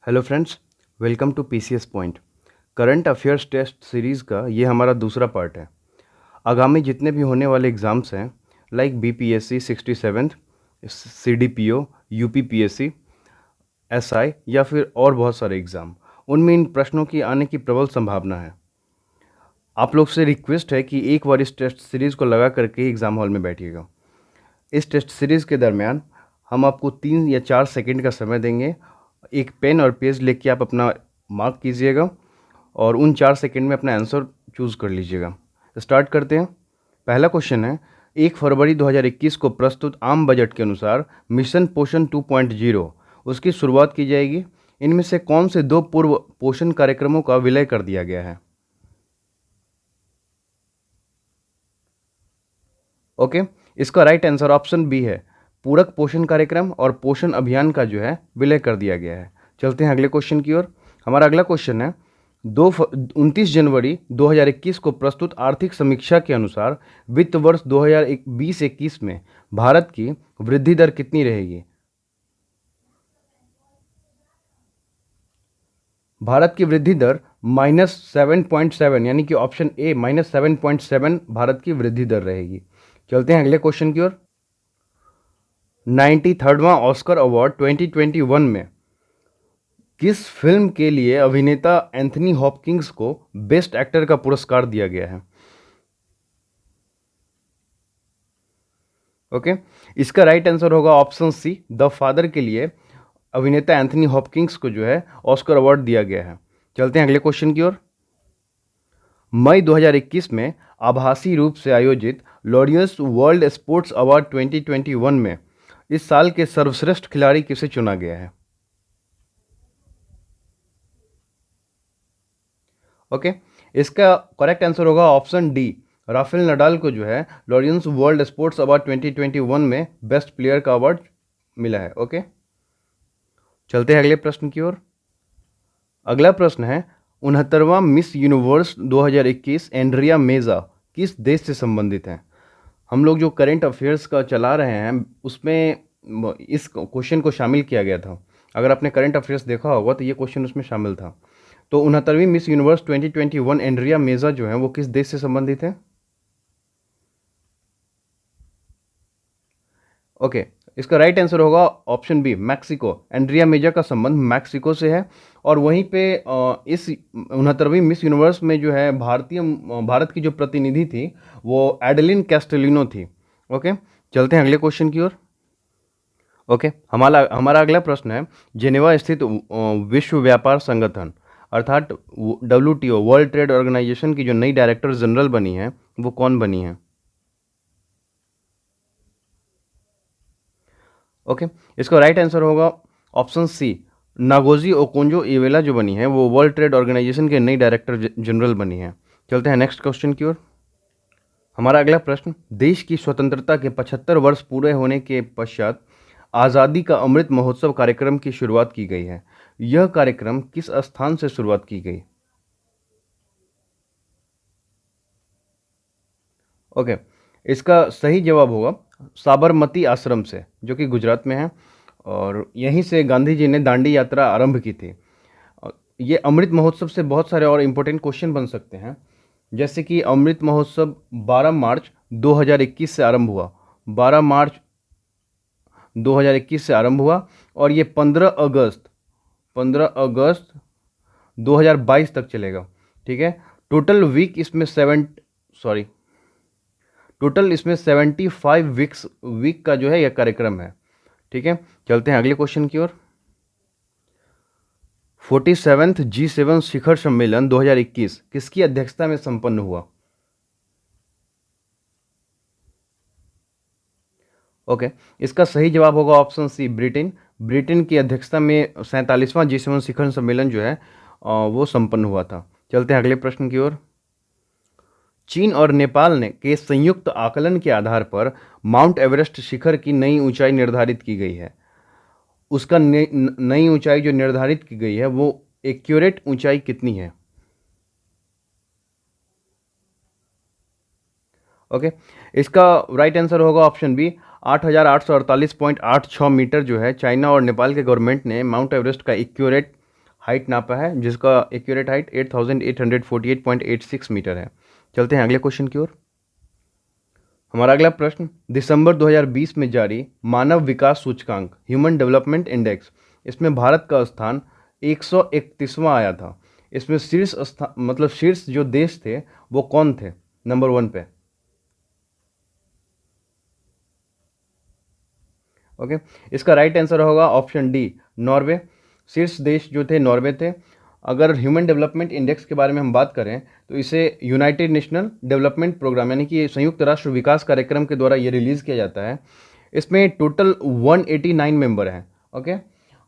Hello friends, welcome to PCS point. Current affairs test series का ये हमारा दूसरा पार्ट है। आगामी जितने भी होने वाले एग्ज़ाम्स हैं like BPSC 67, CDPO, UPPSC, SI या फिर और बहुत सारे एग्ज़ाम, उनमें इन प्रश्नों की आने की प्रबल संभावना है। आप लोग से रिक्वेस्ट है कि एक बार इस टेस्ट सीरीज़ को लगा करके एग्ज़ाम हॉल में बैठिएगा। इस टेस्ट सीरीज़ के दरमियान हम आपको 3 या 4 सेकंड का समय देंगे। एक पेन और पेज लेके आप अपना मार्क कीजिएगा और उन 4 सेकंड में अपना आंसर चूज़ कर लीजिएगा। स्टार्ट करते हैं। पहला क्वेश्चन है, 1 फरवरी 2021 को प्रस्तुत आम बजट के अनुसार मिशन पोषण 2.0 उसकी शुरुआत की जाएगी। इनमें से कौन से 2 पूर्व पोषण कार्यक्रमों का विलय कर दिया गया है? ओके, इसका राइट आंसर ऑप्शन बी है। पूरक पोषण कार्यक्रम और पोषण अभियान का जो है विलय कर दिया गया है। चलते हैं अगले क्वेश्चन की ओर। हमारा अगला क्वेश्चन है, 29 जनवरी 2021 को प्रस्तुत आर्थिक समीक्षा के अनुसार वित्त वर्ष 2020-21 में भारत की वृद्धि दर कितनी रहेगी? भारत की वृद्धि दर -7.7 यानी कि ऑप्शन ए -7.7 भारत की वृद्धि दर रहेगी। चलते हैं अगले क्वेश्चन की ओर। 93वां ऑस्कर अवार्ड 2021 में किस फिल्म के लिए अभिनेता एंथनी हॉपकिंस को बेस्ट एक्टर का पुरस्कार दिया गया है? ओके, इसका राइट आंसर होगा ऑप्शन सी, द फादर के लिए अभिनेता एंथनी हॉपकिंस को जो है ऑस्कर अवार्ड दिया गया है। चलते हैं अगले क्वेश्चन की ओर। मई 2021 में आभासी रूप से आयोजित लॉरियस वर्ल्ड स्पोर्ट्स अवार्ड 2021 में इस साल के सर्वश्रेष्ठ खिलाड़ी किसे चुना गया है? ओके, इसका करेक्ट आंसर होगा ऑप्शन डी, राफेल नडाल को जो है लॉरियंस वर्ल्ड स्पोर्ट्स अवार्ड 2021 में बेस्ट प्लेयर का अवार्ड मिला है। ओके, चलते हैं अगले प्रश्न की ओर। अगला प्रश्न है, 69वां मिस यूनिवर्स 2021 एंड्रिया मेजा किस देश से संबंधित है? हम लोग जो करंट अफेयर्स का चला रहे हैं उसमें इस क्वेश्चन को शामिल किया गया था। अगर आपने करंट अफेयर्स देखा होगा तो ये क्वेश्चन उसमें शामिल था। तो 69वीं मिस यूनिवर्स 2021 एंड्रिया मेजा जो है वो किस देश से संबंधित है? ओके, इसका राइट आंसर होगा ऑप्शन बी, मैक्सिको। एंड्रिया मेजा का संबंध मैक्सिको से है और वहीं पे इस 69वीं मिस यूनिवर्स में जो है भारत की जो प्रतिनिधि थी वो एडेलिन कैस्टेलिनो थी। ओके, चलते हैं अगले क्वेश्चन की ओर। ओके, हमारा अगला प्रश्न है, जेनेवा स्थित विश्व व्यापार संगठन अर्थात WTO वर्ल्ड ट्रेड ऑर्गेनाइजेशन की जो नई डायरेक्टर जनरल बनी है वो कौन बनी है? ओके, इसका राइट आंसर होगा option C, Ngozi Okonjo Iweala जो बनी है वो वर्ल्ड ट्रेड ऑर्गेनाइजेशन के नई डायरेक्टर जनरल बनी है। चलते हैं नेक्स्ट क्वेश्चन की ओर। हमारा अगला प्रश्न, देश की स्वतंत्रता के 75 वर्ष पूरे होने के पश्चात आज़ादी का अमृत महोत्सव कार्यक्रम की शुरुआत की गई है। यह कार्यक्रम किस स्थान से शुरुआत की गई? ओके, इसका सही जवाब होगा साबरमती आश्रम से, जो कि गुजरात में है और यहीं से गांधी जी ने दांडी यात्रा आरंभ की थी। ये अमृत महोत्सव से बहुत सारे और इम्पोर्टेंट क्वेश्चन बन सकते हैं, जैसे कि अमृत महोत्सव 12 मार्च 2021 से आरंभ हुआ। 12 मार्च 2021 से आरंभ हुआ और ये 15 अगस्त 2022 तक चलेगा। ठीक है, टोटल इसमें 75 वीक का जो है यह कार्यक्रम है। ठीक है, चलते हैं अगले क्वेश्चन की ओर। 47th G7 शिखर सम्मेलन 2021 किसकी अध्यक्षता में संपन्न हुआ? ओके, इसका सही जवाब होगा ऑप्शन सी, ब्रिटेन की अध्यक्षता में 47वां G7 शिखर सम्मेलन जो है वो संपन्न हुआ था। चलते हैं अगले प्रश्न की ओर। चीन और नेपाल ने के संयुक्त आकलन के आधार पर माउंट एवरेस्ट शिखर की नई ऊंचाई निर्धारित की गई है। उसका नई ऊंचाई जो निर्धारित की गई है वो एक्यूरेट ऊंचाई कितनी है? ओके, इसका राइट आंसर होगा ऑप्शन बी, 8,848.86 मीटर जो है चाइना और नेपाल के गवर्नमेंट ने माउंट एवरेस्ट का एक्यूरेट हाइट नापा है, जिसका एक्यूरेट हाइट 8848.86 मीटर है। चलते हैं अगले क्वेश्चन की ओर। हमारा अगला प्रश्न, दिसंबर 2020 में जारी मानव विकास सूचकांक ह्यूमन डेवलपमेंट इंडेक्स, इसमें भारत का स्थान 131वां आया था। इसमें शीर्ष स्थान मतलब शीर्ष जो देश थे वो कौन थे नंबर 1 पे? ओके, इसका राइट आंसर होगा ऑप्शन डी, नॉर्वे। शीर्ष देश जो थे नॉर्वे थे। अगर ह्यूमन डेवलपमेंट इंडेक्स के बारे में हम बात करें तो इसे यूनाइटेड नेशनल डेवलपमेंट प्रोग्राम यानी कि संयुक्त राष्ट्र विकास कार्यक्रम के द्वारा ये रिलीज़ किया जाता है। इसमें टोटल 189 मेंबर हैं। ओके,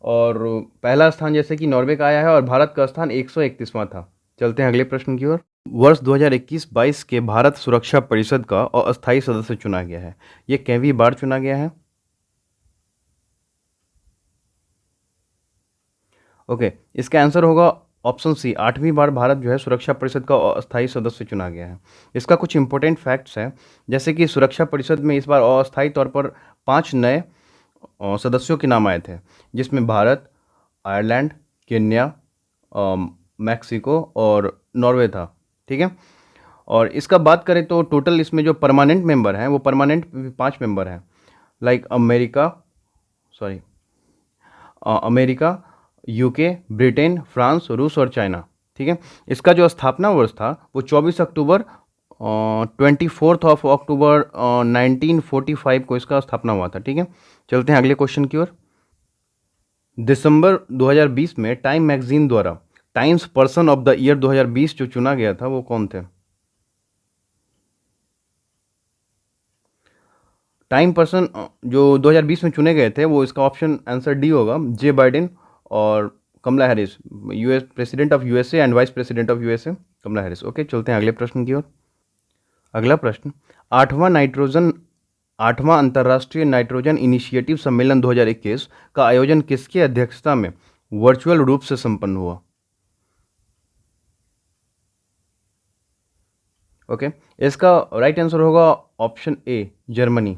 और पहला स्थान जैसे कि नॉर्वे का आया है और भारत का स्थान 131वां था। चलते हैं अगले प्रश्न की ओर। वर्ष 2021-22 के भारत सुरक्षा परिषद का अस्थायी सदस्य चुना गया है। ये कैवीं बार चुना गया है? ओके, इसका आंसर होगा ऑप्शन सी, 8वीं बार भारत जो है सुरक्षा परिषद का अस्थायी सदस्य चुना गया है। इसका कुछ इंपॉर्टेंट फैक्ट्स हैं, जैसे कि सुरक्षा परिषद में इस बार अस्थायी तौर पर 5 नए सदस्यों के नाम आए थे, जिसमें भारत, आयरलैंड, केन्या, मैक्सिको और नॉर्वे था। ठीक है, और इसका बात करें तो टोटल इसमें जो परमानेंट मेंबर हैं वो परमानेंट 5 मेंबर हैं, like America, UK, Britain, France, रूस और चाइना। ठीक है, इसका जो स्थापना वर्ष था वो 24 अक्टूबर 24 अक्टूबर 1945 को इसका स्थापना हुआ था। ठीक है, चलते हैं अगले क्वेश्चन की ओर। दिसंबर 2020 में टाइम मैगजीन द्वारा times person of the year 2020 जो चुना गया था वो कौन थे? टाइम पर्सन जो 2020 में चुने गए थे वो, इसका ऑप्शन आंसर डी होगा, जे बाइडेन और Kamala Harris, US president of USA and vice president of USA Kamala Harris. Okay, चलते हैं अगले प्रश्न की ओर। अगला प्रश्न, आठवां अंतर्राष्ट्रीय नाइट्रोजन इनिशिएटिव सम्मेलन 2021 का आयोजन किसकी अध्यक्षता में वर्चुअल रूप से संपन्न हुआ? ओके, इसका राइट आंसर होगा ऑप्शन ए, जर्मनी।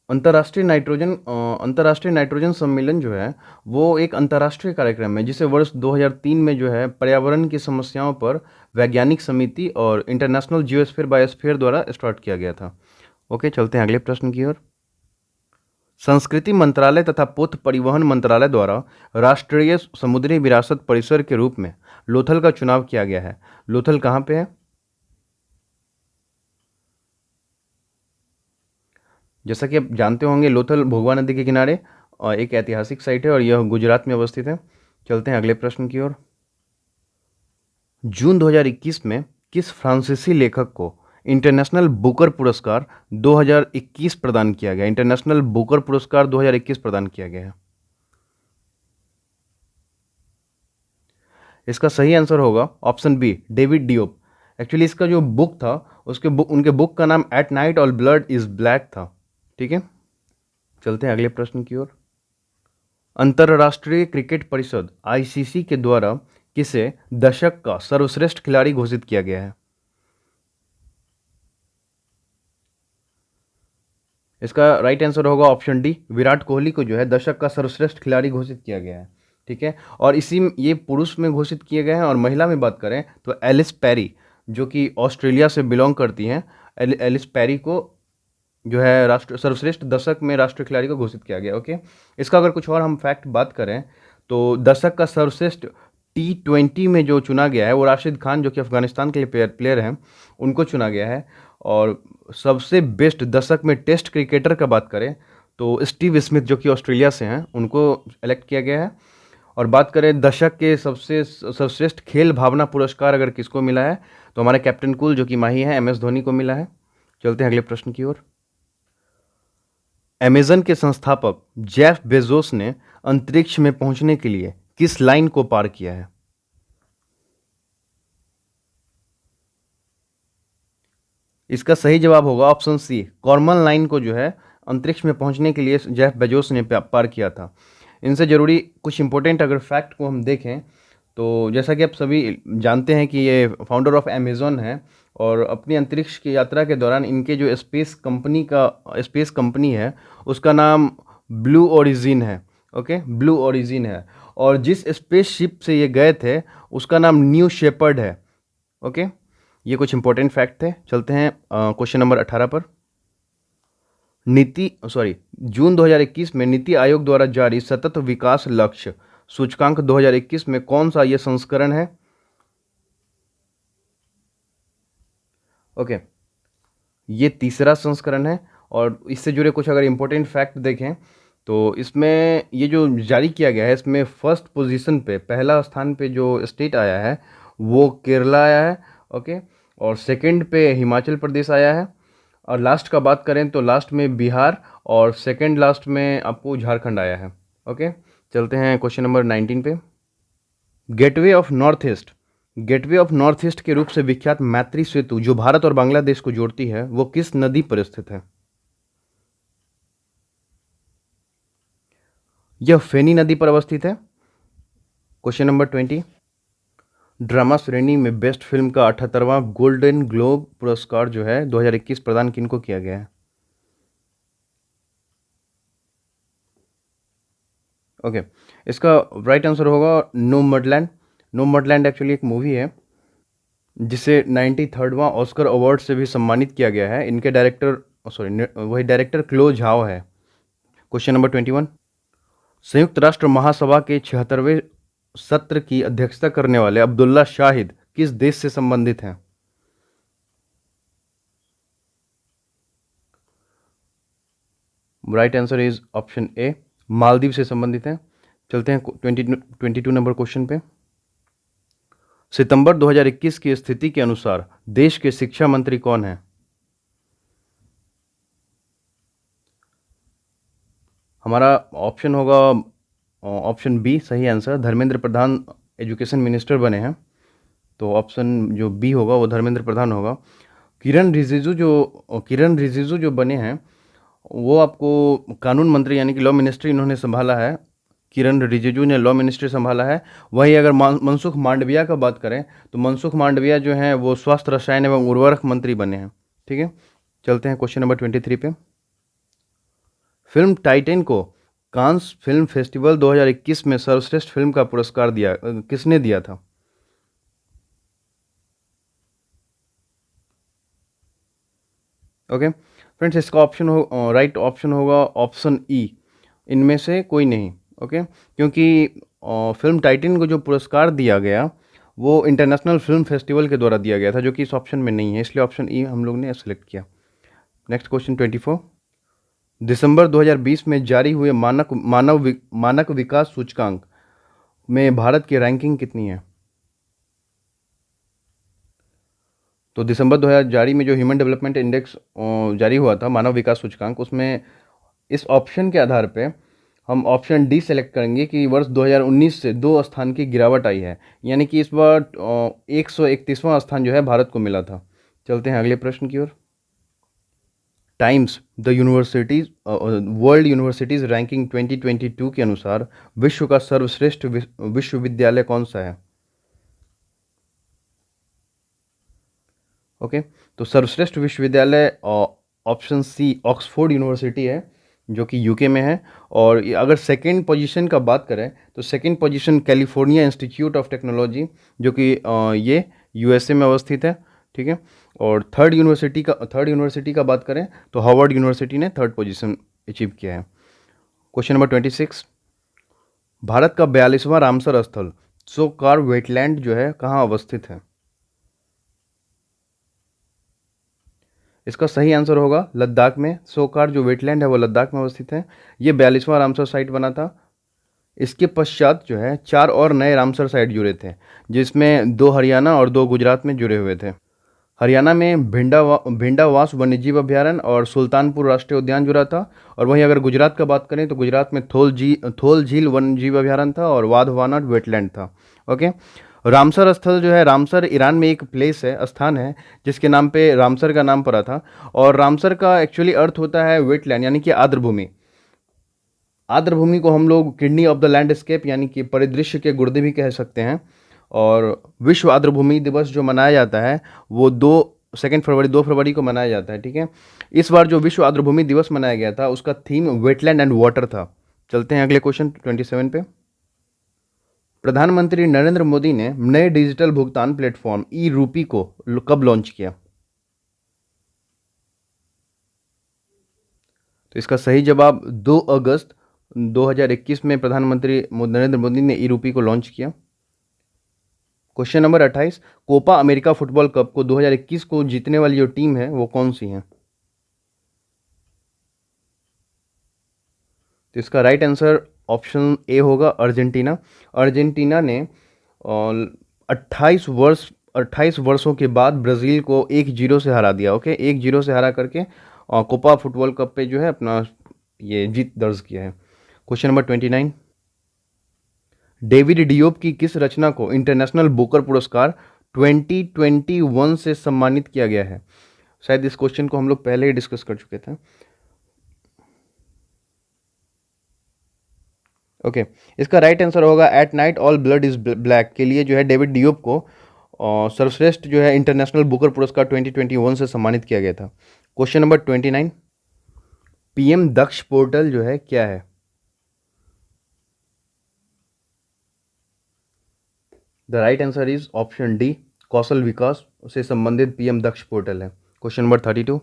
अंतर्राष्ट्रीय नाइट्रोजन सम्मेलन जो है वो एक अंतर्राष्ट्रीय कार्यक्रम है जिसे वर्ष 2003 में जो है पर्यावरण की समस्याओं पर वैज्ञानिक समिति और इंटरनेशनल जियोस्फीयर बायोस्फीयर द्वारा स्टार्ट किया गया था। ओके, चलते हैं अगले प्रश्न की ओर। संस्कृति मंत्रालय तथा पथ परिवहन मंत्रालय द्वारा राष्ट्रीय समुद्री विरासत परिसर के रूप में लोथल का चुनाव किया गया है। लोथल कहाँ पे है? जैसा कि आप जानते होंगे, लोथल भोगवा नदी के किनारे और एक ऐतिहासिक साइट है और यह गुजरात में अवस्थित है। चलते हैं अगले प्रश्न की ओर। जून 2021 में किस फ्रांसीसी लेखक को इंटरनेशनल बुकर पुरस्कार 2021 प्रदान किया गया? इंटरनेशनल बुकर पुरस्कार 2021 प्रदान किया गया है। इसका सही आंसर होगा option B, David Diop. Actually इसका जो बुक था उनके बुक का नाम at night all blood is black था। ठीक है, चलते हैं अगले प्रश्न की ओर। अंतर्राष्ट्रीय क्रिकेट परिषद आईसीसी के द्वारा किसे दशक का सर्वश्रेष्ठ खिलाड़ी घोषित किया गया है? इसका राइट आंसर होगा ऑप्शन डी, विराट कोहली को जो है दशक का सर्वश्रेष्ठ खिलाड़ी घोषित किया गया है। ठीक है, और ये पुरुष में घोषित किए गए हैं, और महिला में बात करें तो एलिस पैरी जो कि ऑस्ट्रेलिया से बिलोंग करती हैं, एलिस पैरी को जो है सर्वश्रेष्ठ दशक में राष्ट्रीय खिलाड़ी को घोषित किया गया। ओके, इसका अगर कुछ और हम फैक्ट बात करें तो दशक का सर्वश्रेष्ठ T20 में जो चुना गया है वो राशिद खान जो कि अफगानिस्तान के लिए प्लेयर हैं उनको चुना गया है। और सबसे बेस्ट दशक में टेस्ट क्रिकेटर का बात करें तो स्टीव स्मिथ जो कि ऑस्ट्रेलिया से हैं उनको इलेक्ट किया गया है। और बात करें दशक के सबसे सर्वश्रेष्ठ खेल भावना पुरस्कार अगर किसको मिला है तो हमारे कैप्टन कूल जो कि माही हैं MS धोनी को मिला है। चलते हैं अगले प्रश्न की ओर। अमेज़न के संस्थापक जेफ बेजोस ने अंतरिक्ष में पहुंचने के लिए किस लाइन को पार किया है? इसका सही जवाब होगा ऑप्शन सी, कॉर्मन लाइन को जो है अंतरिक्ष में पहुंचने के लिए जेफ बेजोस ने पार किया था। इनसे ज़रूरी कुछ इंपॉर्टेंट अगर फैक्ट को हम देखें तो जैसा कि आप सभी जानते हैं कि ये फाउंडर ऑफ अमेज़न है और अपनी अंतरिक्ष की यात्रा के दौरान इनके जो स्पेस कंपनी है उसका नाम ब्लू ओरिजिन है। ओके, ब्लू ओरिजिन है। और जिस स्पेसशिप से ये गए थे उसका नाम न्यू शेपर्ड है। ओके, ये कुछ इंपॉर्टेंट फैक्ट थे। चलते हैं क्वेश्चन नंबर 18 पर। जून 2021 में नीति आयोग द्वारा जारी सतत विकास लक्ष्य सूचकांक 2021 में कौन सा ये संस्करण है? ओके, ये तीसरा संस्करण है। और इससे जुड़े कुछ अगर इम्पोर्टेंट फैक्ट देखें तो इसमें ये जो जारी किया गया है इसमें फर्स्ट पोजीशन पे, पहला स्थान पे जो स्टेट आया है वो केरला आया है। ओके, और सेकंड पे हिमाचल प्रदेश आया है। और लास्ट का बात करें तो लास्ट में बिहार, और सेकंड लास्ट में आपको झारखंड आया है। ओके, चलते हैं क्वेश्चन नंबर 19 पे। Gateway of north east, gateway of north east के रूप से विख्यात मैत्री सेतु जो भारत और बांग्लादेश को जोड़ती है वो किस नदी पर स्थित है? यह फेनी नदी पर अवस्थित है। Question number 20। ड्रामा श्रेणी में बेस्ट फिल्म का 78वां गोल्डन ग्लोब पुरस्कार जो है 2021 प्रदान किनको किया गया है? ओके, इसका राइट आंसर होगा नोमैडलैंड। नोमैडलैंड एक्चुअली एक मूवी है जिसे 93वां ऑस्कर अवार्ड से भी सम्मानित किया गया है। इनके डायरेक्टर वही डायरेक्टर क्लो झाओ है। Question number 21। संयुक्त राष्ट्र महासभा के 76वें सत्र की अध्यक्षता करने वाले अब्दुल्ला शाहिद किस देश से संबंधित हैं? Right answer is option A, Maldives से संबंधित हैं। चलते हैं 22 नंबर क्वेश्चन पे। सितंबर 2021 की स्थिति के अनुसार देश के शिक्षा मंत्री कौन हैं? हमारा ऑप्शन होगा ऑप्शन बी सही answer, Dharmendra Pradhan education minister बने हैं। तो ऑप्शन जो बी होगा वो धर्मेंद्र प्रधान होगा। किरण रिजिजू जो बने हैं वो आपको कानून मंत्री यानी कि लॉ मिनिस्ट्री इन्होंने संभाला है। किरण रिजिजू ने लॉ मिनिस्ट्री संभाला है। वहीं अगर मनसुख मांडविया का बात करें तो मनसुख मांडविया जो हैं वो स्वास्थ्य रसायन एवं उर्वरक मंत्री बने हैं। ठीक है, चलते हैं क्वेश्चन नंबर 23 पे। फिल्म टाइटैन को कांस फिल्म फेस्टिवल 2021 में सर्वश्रेष्ठ फिल्म का पुरस्कार किसने दिया था? ओके फ्रेंड्स, इसका राइट ऑप्शन होगा ऑप्शन ई, इनमें से कोई नहीं। ओके, क्योंकि फिल्म टाइटैन को जो पुरस्कार दिया गया वो इंटरनेशनल फिल्म फेस्टिवल के द्वारा दिया गया था, जो कि इस ऑप्शन में नहीं है, इसलिए ऑप्शन ई हम लोग ने सेलेक्ट किया। Next question 24। दिसंबर 2020 में जारी हुए मानक विकास सूचकांक में भारत की रैंकिंग कितनी है? तो दिसंबर 2000 जारी में जो ह्यूमन डेवलपमेंट इंडेक्स जारी हुआ था, मानव विकास सूचकांक, उसमें इस ऑप्शन के आधार पे हम ऑप्शन डी सेलेक्ट करेंगे कि वर्ष 2019 से 2 स्थान की गिरावट आई है, यानी कि इस बार 131वां स्थान जो है भारत को मिला था। चलते हैं अगले प्रश्न की ओर। Times the universities world universities ranking 2022 के अनुसार विश्व का सर्वश्रेष्ठ विश्वविद्यालय कौन सा है? ओके, तो सर्वश्रेष्ठ विश्वविद्यालय ऑप्शन सी ऑक्सफोर्ड यूनिवर्सिटी है, जो कि यूके में है। और अगर सेकंड पोजीशन का बात करें तो second position California institute of technology, जो कि ये यूएसए में अवस्थित है। ठीक है, और थर्ड यूनिवर्सिटी का बात करें तो हार्वर्ड यूनिवर्सिटी ने थर्ड पोजीशन अचीव किया है। Question number 26। भारत का 42वां रामसर स्थल सोकार वेटलैंड जो है कहाँ अवस्थित है? इसका सही आंसर होगा लद्दाख में। सोकार जो वेटलैंड है वो लद्दाख में अवस्थित है। ये 42वां रामसर साइट बना था। इसके पश्चात जो है 4 और नए रामसर साइट जुड़े थे, जिसमें 2 हरियाणा और 2 गुजरात में जुड़े हुए थे। हरियाणा में भिंडावास वन्यजीव अभ्यारण्य और सुल्तानपुर राष्ट्रीय उद्यान जुड़ा था। और वहीं अगर गुजरात का बात करें तो गुजरात में थोल झील वन्यजीव अभ्यारण्य था और वाधवानड वेटलैंड था। ओके, रामसर स्थल जो है, रामसर ईरान में एक प्लेस है, स्थान है, जिसके नाम पे रामसर का नाम पड़ा था। और रामसर का एक्चुअली अर्थ होता है वेटलैंड, यानी कि आर्द्रभूमि। आर्द्रभूमि को हम लोग किडनी ऑफ द लैंडस्केप यानी कि परिदृश्य के गुर्दे भी कह सकते हैं। और विश्व आर्द्रभूमि दिवस जो मनाया जाता है वो 2 फरवरी को मनाया जाता है। ठीक है, इस बार जो विश्व आर्द्रभूमि दिवस मनाया गया था उसका थीम वेटलैंड एंड वाटर था। चलते हैं अगले क्वेश्चन 27 पे। प्रधानमंत्री नरेंद्र मोदी ने नए डिजिटल भुगतान प्लेटफॉर्म ई रूपी को कब लॉन्च किया? तो इसका सही जवाब 2 अगस्त 2021 में प्रधानमंत्री नरेंद्र मोदी ने ई रूपी को लॉन्च किया। Question number 28, Copa America football cup को 2021 को जीतने वाली जो टीम है वो कौन सी है? तो इसका राइट आंसर ऑप्शन ए होगा, अर्जेंटीना। अर्जेंटीना ने 28 वर्षों के बाद ब्राज़ील को 1-0 से हरा दिया। ओके, 1-0 से हरा करके कोपा फुटबॉल कप पे जो है अपना ये जीत दर्ज किया है। क्वेश्चन नंबर 29, डेविड डियोप की किस रचना को इंटरनेशनल बुकर पुरस्कार 2021 से सम्मानित किया गया है? शायद इस क्वेश्चन को हम लोग पहले ही डिस्कस कर चुके थे। ओके, इसका राइट आंसर होगा eight night all blood is black के लिए जो है डेविड डियोप को सर्वश्रेष्ठ जो है इंटरनेशनल बुकर पुरस्कार 2021 से सम्मानित किया गया था। Question number 29, PM Daksh portal जो है क्या है? The right answer is option D, कौशल विकास से संबंधित पीएम दक्ष पोर्टल है। क्वेश्चन नंबर 32,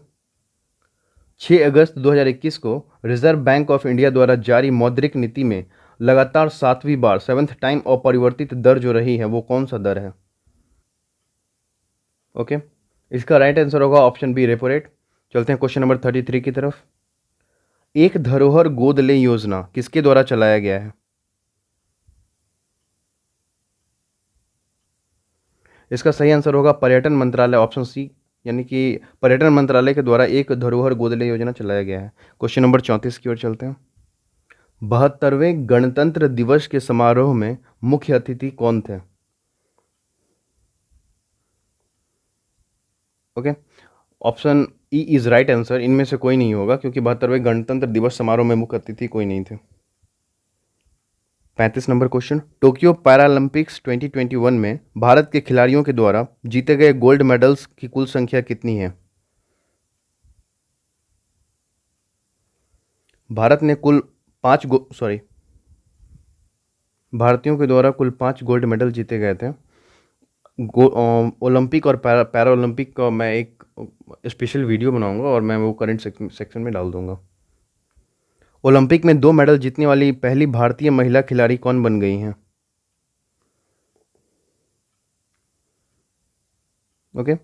6 अगस्त 2021 को रिजर्व बैंक ऑफ इंडिया द्वारा जारी मौद्रिक नीति में लगातार 7वीं बार 7th टाइम अपरिवर्तित दर जो रही है वो कौन सा दर है? ओके, इसका राइट आंसर होगा ऑप्शन बी, रेपो रेट। चलते हैं क्वेश्चन नंबर 33 की तरफ। एक धरोहर गोद ले योजना किसके द्वारा चलाया गया है? इसका सही आंसर होगा पर्यटन मंत्रालय, ऑप्शन सी, यानी कि पर्यटन मंत्रालय के द्वारा एक धरोहर गोद ले योजना चलाया गया है। क्वेश्चन नंबर 34 की ओर चलते हैं। 72वें गणतंत्र दिवस के समारोह में मुख्य अतिथि कौन थे? Okay, option E is right answer, इनमें से कोई नहीं होगा क्योंकि 72वें गणतंत्र दिवस समारोह में मुख्य अतिथि कोई नहीं थे। 35 नंबर क्वेश्चन, टोक्यो पैरालंपिक्स 2021 में भारत के खिलाड़ियों के द्वारा जीते गए गोल्ड मेडल्स की कुल संख्या कितनी है? भारत ने कुल भारतीयों के द्वारा कुल 5 गोल्ड मेडल जीते गए थे। ओलंपिक और पैरा ओलंपिक का मैं एक स्पेशल वीडियो बनाऊंगा और मैं वो करंट सेक्शन में डाल दूंगा। ओलंपिक में 2 मेडल जीतने वाली पहली भारतीय महिला खिलाड़ी कौन बन गई हैं? ओके,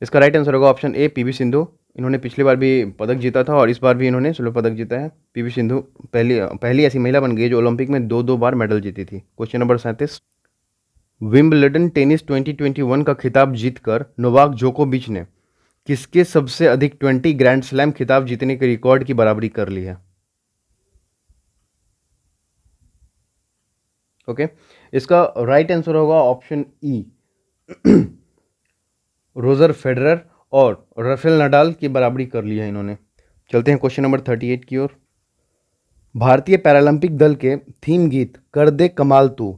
इसका राइट आंसर होगा ऑप्शन ए, पीवी सिंधु। इन्होंने पिछली बार भी पदक जीता था और इस बार भी इन्होंने स्वर्ण पदक जीता है। पीवी सिंधु पहली ऐसी महिला बन गई जो ओलंपिक में 2 बार मेडल जीती थी। क्वेश्चन नंबर 37, विंबलडन टेनिस 2021 का खिताब जीतकर नोवाक जोकोविच ने किसके सबसे अधिक 20 ग्रैंड स्लैम खिताब जीतने के रिकॉर्ड की बराबरी कर ली है? ओके, इसका राइट आंसर होगा ऑप्शन ई, रोजर फेडरर और राफेल नडाल की बराबरी कर ली है इन्होंने। चलते हैं क्वेश्चन नंबर 38 की ओर। भारतीय पैरालंपिक दल के थीम गीत कर दे कमाल तू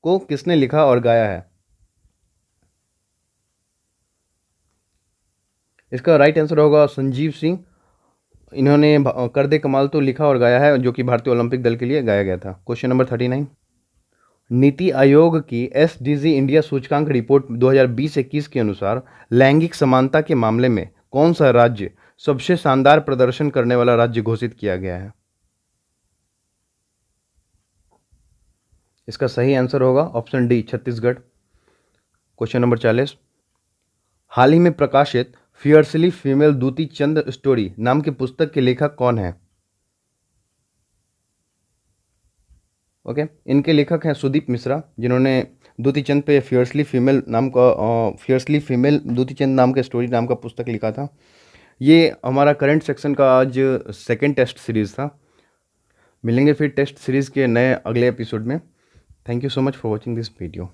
को किसने लिखा और गाया है? इसका राइट आंसर होगा संजीव सिंह। इन्होंने कर दे कमाल तू लिखा और गाया है जो कि भारतीय ओलंपिक दल के लिए गाया गया था। क्वेश्चन नंबर 39, नीति आयोग की एसडीजी इंडिया सूचकांक रिपोर्ट 2020-21 के अनुसार लैंगिक समानता के मामले में कौन सा राज्य सबसे शानदार प्रदर्शन करने वाला राज्य घोषित किया गया है? इसका सही आंसर होगा option D, Chhattisgarh. Question number 40, हाल ही में प्रकाशित फियर्सली फीमेल दूती चंद स्टोरी नाम की पुस्तक के लेखक कौन है? ओके, इनके लेखक हैं सुदीप मिश्रा, जिन्होंने दूती चंद पे फियर्सली फीमेल दूती चंद नाम के स्टोरी नाम का पुस्तक लिखा था। ये हमारा करंट सेक्शन का आज सेकंड टेस्ट सीरीज़ था। मिलेंगे फिर टेस्ट सीरीज़ के नए अगले एपिसोड में। Thank you so much for watching this video.